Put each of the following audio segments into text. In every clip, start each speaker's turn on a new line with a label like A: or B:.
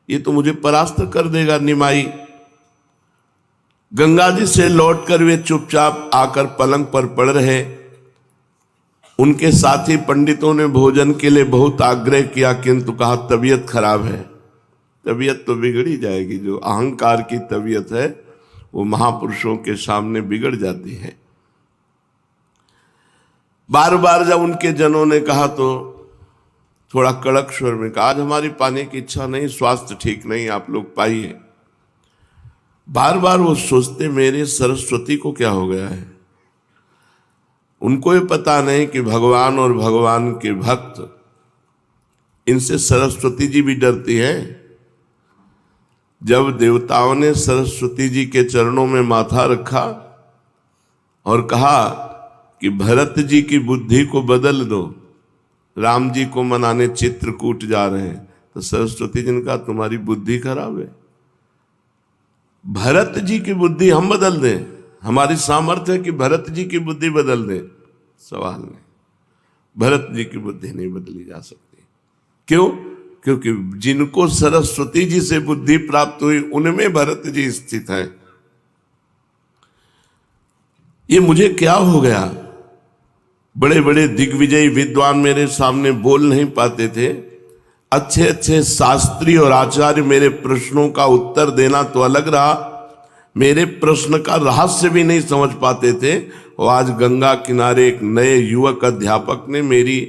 A: ये तो मुझे परास्त कर देगा निमाई। गंगा जी से लौटकर वे चुपचाप आकर पलंग पर पड़ रहे। उनके साथी पंडितों ने भोजन के लिए बहुत आग्रह किया, किंतु कहा तबीयत खराब है। तबीयत तो बिगड़ ही जाएगी, जो अहंकार की तबीयत है वो महापुरुषों के सामने बिगड़ जाती है। बार बार जब उनके जनों ने कहा तो थोड़ा कड़क स्वर में कहा, आज हमारी पाने की इच्छा नहीं, स्वास्थ्य ठीक नहीं, आप लोग पाइए। बार बार वो सोचते मेरे सरस्वती को क्या हो गया है। उनको ये पता नहीं कि भगवान और भगवान के भक्त, इनसे सरस्वती जी भी डरती है। जब देवताओं ने सरस्वती जी के चरणों में माथा रखा और कहा कि भरत जी की बुद्धि को बदल दो, राम जी को मनाने चित्रकूट जा रहे हैं, तो सरस्वती जी ने कहा तुम्हारी बुद्धि खराब है। भरत जी की बुद्धि हम बदल दें, हमारी सामर्थ्य है कि भरत जी की बुद्धि बदल दें? सवाल नहीं, भरत जी की बुद्धि नहीं बदली जा सकती। क्यों? क्योंकि जिनको सरस्वती जी से बुद्धि प्राप्त हुई उनमें भरत जी स्थित है। ये मुझे क्या हो गया? बड़े बड़े दिग्विजयी विद्वान मेरे सामने बोल नहीं पाते थे, अच्छे अच्छे शास्त्री और आचार्य मेरे प्रश्नों का उत्तर देना तो अलग रहा, मेरे प्रश्न का रहस्य भी नहीं समझ पाते थे। और आज गंगा किनारे एक नए युवक अध्यापक ने मेरी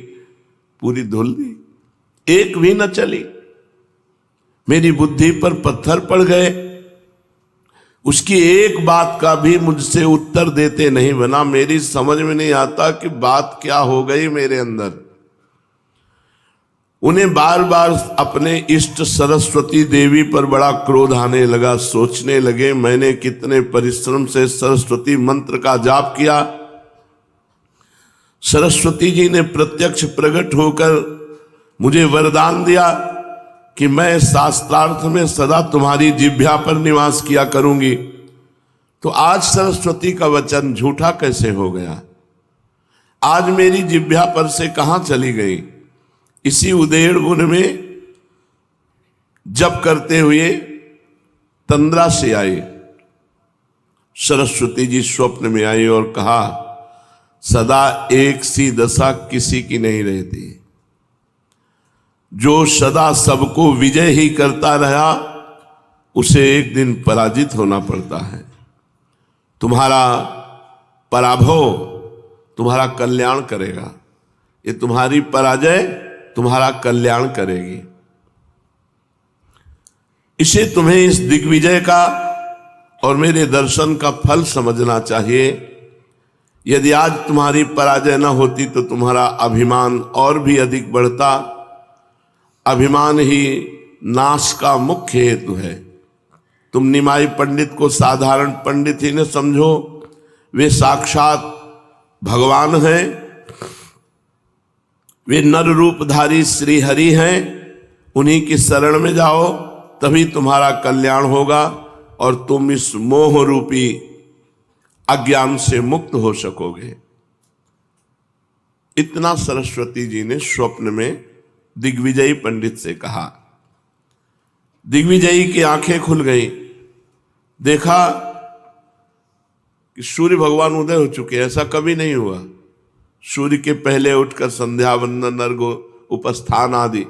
A: पूरी धुल दी, एक भी न चली, मेरी बुद्धि पर पत्थर पड़ गए। उसकी एक बात का भी मुझसे उत्तर देते नहीं बना। मेरी समझ में नहीं आता कि बात क्या हो गई मेरे अंदर। उन्हें बार बार अपने इष्ट सरस्वती देवी पर बड़ा क्रोध आने लगा। सोचने लगे मैंने कितने परिश्रम से सरस्वती मंत्र का जाप किया, सरस्वती जी ने प्रत्यक्ष प्रकट होकर मुझे वरदान दिया कि मैं शास्त्रार्थ में सदा तुम्हारी जिह्वा पर निवास किया करूंगी, तो आज सरस्वती का वचन झूठा कैसे हो गया? आज मेरी जिह्वा पर से कहां चली गई? इसी उदेड़ गुण में जप करते हुए तंद्रा से आई। सरस्वती जी स्वप्न में आई और कहा सदा एक सी दशा किसी की नहीं रहती, जो सदा सबको विजय ही करता रहा उसे एक दिन पराजित होना पड़ता है। तुम्हारा पराभव तुम्हारा कल्याण करेगा, ये तुम्हारी पराजय तुम्हारा कल्याण करेगी। इसे तुम्हें इस दिग्विजय का और मेरे दर्शन का फल समझना चाहिए। यदि आज तुम्हारी पराजय न होती तो तुम्हारा अभिमान और भी अधिक बढ़ता। अभिमान ही नाश का मुख्य हेतु है। तुम निमाई पंडित को साधारण पंडित ही न समझो, वे साक्षात भगवान हैं, वे नर रूपधारी श्री हरि हैं। उन्हीं की शरण में जाओ, तभी तुम्हारा कल्याण होगा और तुम इस मोह रूपी अज्ञान से मुक्त हो सकोगे। इतना सरस्वती जी ने स्वप्न में दिग्विजयी पंडित से कहा। दिग्विजयी की आंखें खुल गई, देखा कि सूर्य भगवान उदय हो चुके। ऐसा कभी नहीं हुआ। सूर्य के पहले उठकर संध्या वंदन, अर्घ्य उपस्थान आदि